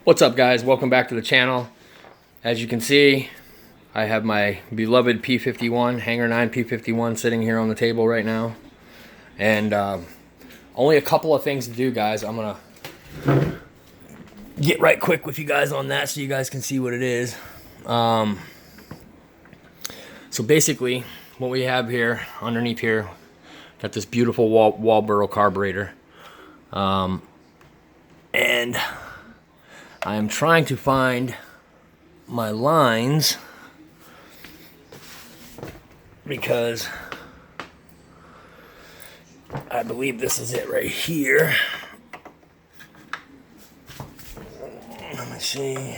What's up, guys? Welcome back to the channel. As you can see, I have my beloved P51, Hangar 9 P51 sitting here on the table right now. And only a couple of things to do, guys. I'm going to get right quick with you guys on that so you guys can see what it is. So basically, what we have here, underneath here, got this beautiful Walboro carburetor. And I am trying to find my lines because I believe this is it right here. Let me see.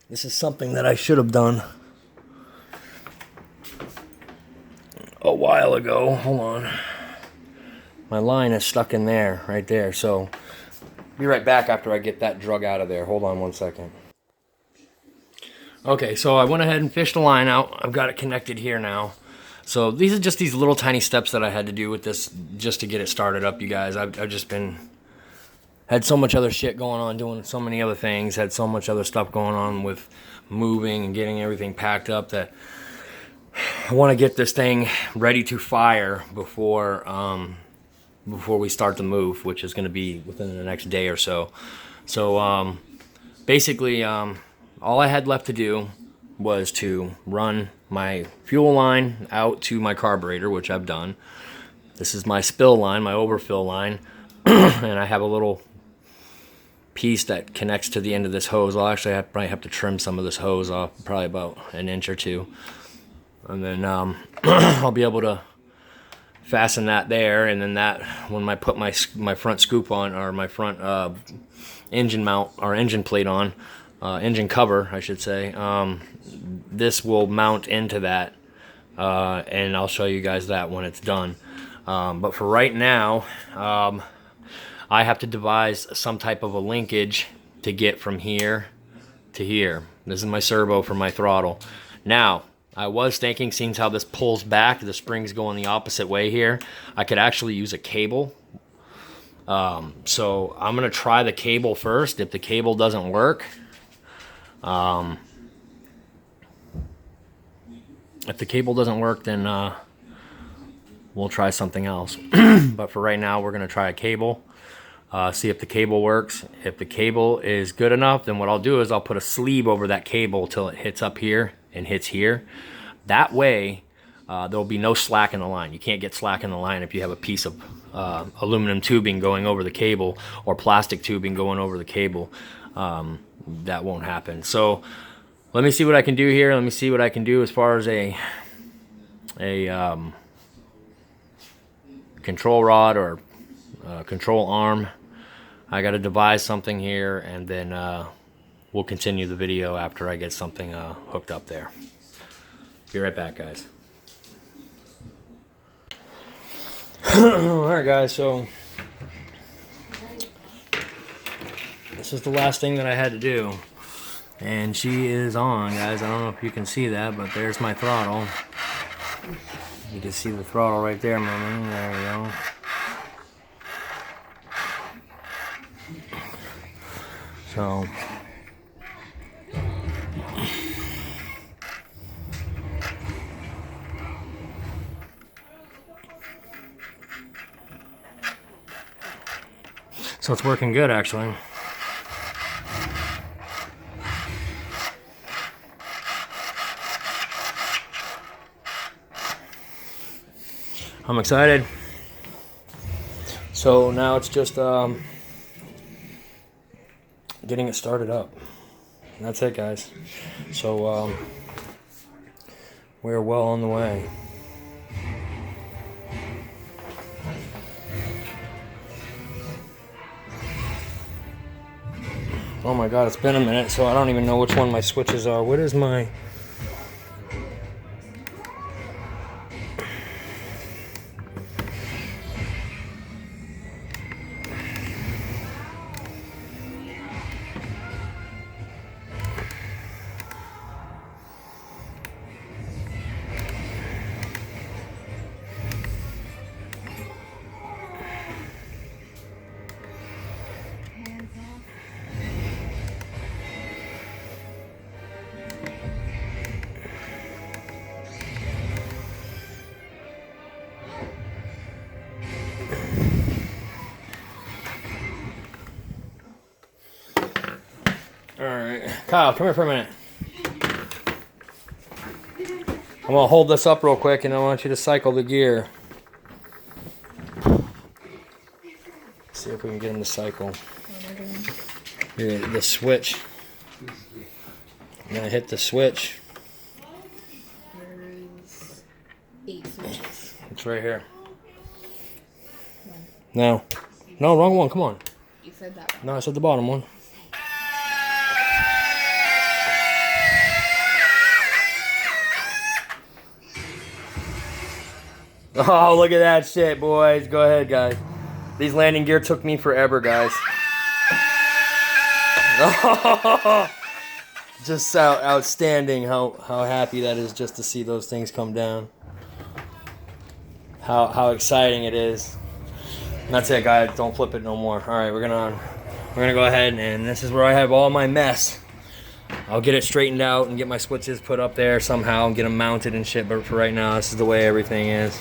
This is something that I should have done a while ago. Hold on. My line is stuck in there, right there. So, be right back after I get that drug out of there. Hold on one second. Okay, so I went ahead and fished the line out. I've got it connected here now. So these are just these little tiny steps that I had to do with this just to get it started up, you guys. I've just had so much other shit going on, doing so many other things, had so much other stuff going on with moving and getting everything packed up that I want to get this thing ready to fire before we start the move, which is going to be within the next day or so. So basically, all I had left to do was to run my fuel line out to my carburetor, which I've done. This is my spill line, my overfill line, and I have a little piece that connects to the end of this hose. I'll actually probably have to trim some of this hose off, probably about an inch or two. And then I'll be able to fasten that there, and then that when I put my front scoop on, or my front engine mount or engine plate on, engine cover I should say, this will mount into that, and I'll show you guys that when it's done. But for right now, I have to devise some type of a linkage to get from here to here. This is my servo for my throttle. Now, I was thinking, seeing how this pulls back, the springs going the opposite way here, I could actually use a cable. So I'm going to try the cable first. If the cable doesn't work, then we'll try something else. But for right now, we're going to try a cable. See if the cable works. If the cable is good enough, then what I'll do is I'll put a sleeve over that cable till it hits up here and hits here. That way, there'll be no slack in the line. You can't get slack in the line if you have a piece of aluminum tubing going over the cable or plastic tubing going over the cable. That won't happen. So let me see what I can do here. Let me see what I can do as far as a control rod or control arm. I got to devise something here, and then we'll continue the video after I get something hooked up there. Be right back, guys. Alright, guys, so this is the last thing that I had to do, and she is on, guys. I don't know if you can see that, but there's my throttle. You can see the throttle right there, man. There we go. So it's working good, actually. I'm excited. So now it's just getting it started up. And that's it, guys. So we're well on the way. Oh my god, it's been a minute, so I don't even know which one my switches are. What is my... Alright. Kyle, come here for a minute. I'm gonna hold this up real quick and I want you to cycle the gear. See if we can get him to cycle. Here, the switch. I'm gonna hit the switch. There's 8 switches. It's right here. No. No, wrong one. Come on. You said that one. No, I said the bottom one. Oh, look at that shit, boys. Go ahead, guys. These landing gear took me forever, guys. Just outstanding how happy that is just to see those things come down. How exciting it is. And that's it, guys. Don't flip it no more. All right, we're gonna go ahead, and this is where I have all my mess. I'll get it straightened out and get my switches put up there somehow and get them mounted and shit. But for right now, this is the way everything is.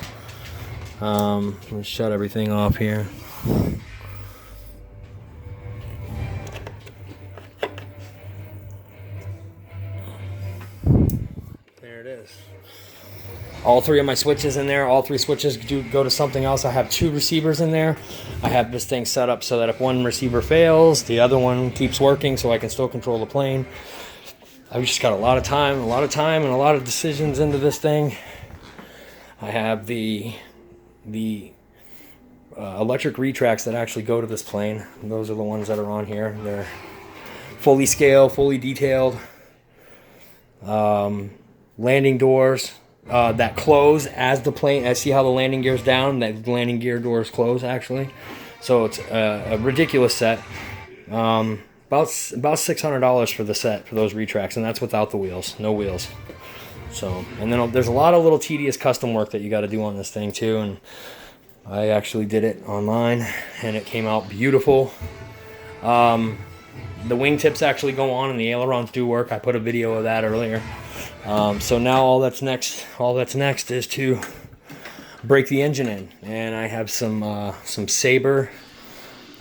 Let's shut everything off here. There it is. All 3 of my switches in there. All 3 switches do go to something else. I have 2 receivers in there. I have this thing set up so that if one receiver fails, the other one keeps working so I can still control the plane. I've just got a lot of time and a lot of decisions into this thing. I have the electric retracts that actually go to this plane. Those are the ones that are on here. They're fully scaled, fully detailed. Landing doors that close as the plane. I see how the landing gear's down. That landing gear doors close actually. So it's a ridiculous set. About $600 for the set for those retracts, and that's without the wheels, no wheels. So, and then there's a lot of little tedious custom work that you got to do on this thing too, and I actually did it online, and it came out beautiful. The wingtips actually go on, and the ailerons do work. I put a video of that earlier. So now all that's next is to break the engine in, and I have some Sabre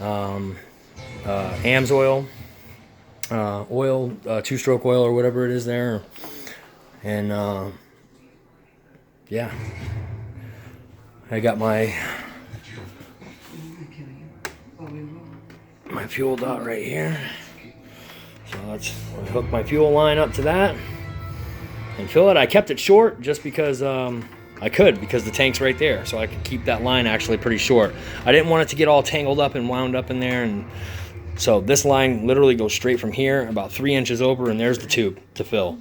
AMS oil, 2-stroke oil or whatever it is there, and yeah, I got my fuel dot right here. So let's hook my fuel line up to that and fill it. I kept it short just because because the tank's right there, so I could keep that line actually pretty short. I didn't want it to get all tangled up and wound up in there, and so this line literally goes straight from here about 3 inches over, and there's the tube to fill.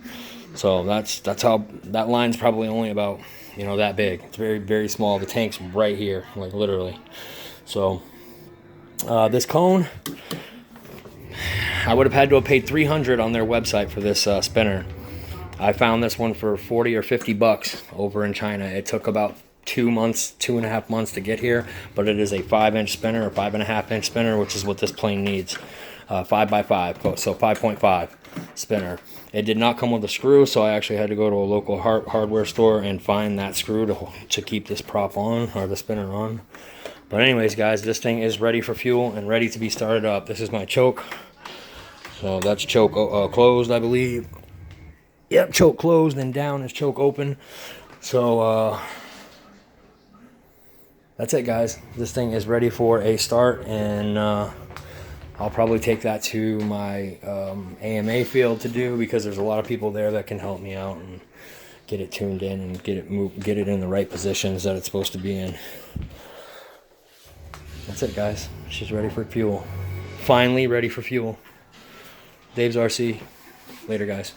So that's how that line's probably only about, you know, that big. It's very, very small. The tank's right here, like literally. So this cone, I would have had to have paid $300 on their website for this spinner. I found this one for 40 or 50 bucks over in China. It took about 2.5 months to get here, but it is a 5-inch spinner, a 5.5-inch spinner, which is what this plane needs. 5x5, so 5.5 spinner. It did not come with a screw, so I actually had to go to a local hardware store and find that screw to keep this prop on, or the spinner on. But anyways, guys, this thing is ready for fuel and ready to be started up. This is my choke. So that's choke closed, I believe. Yep, choke closed, and down is choke open. So that's it, guys. This thing is ready for a start, and I'll probably take that to my AMA field to do, because there's a lot of people there that can help me out and get it tuned in and get it in the right positions that it's supposed to be in. That's it, guys. She's ready for fuel. Finally ready for fuel. Dave's RC. Later, guys.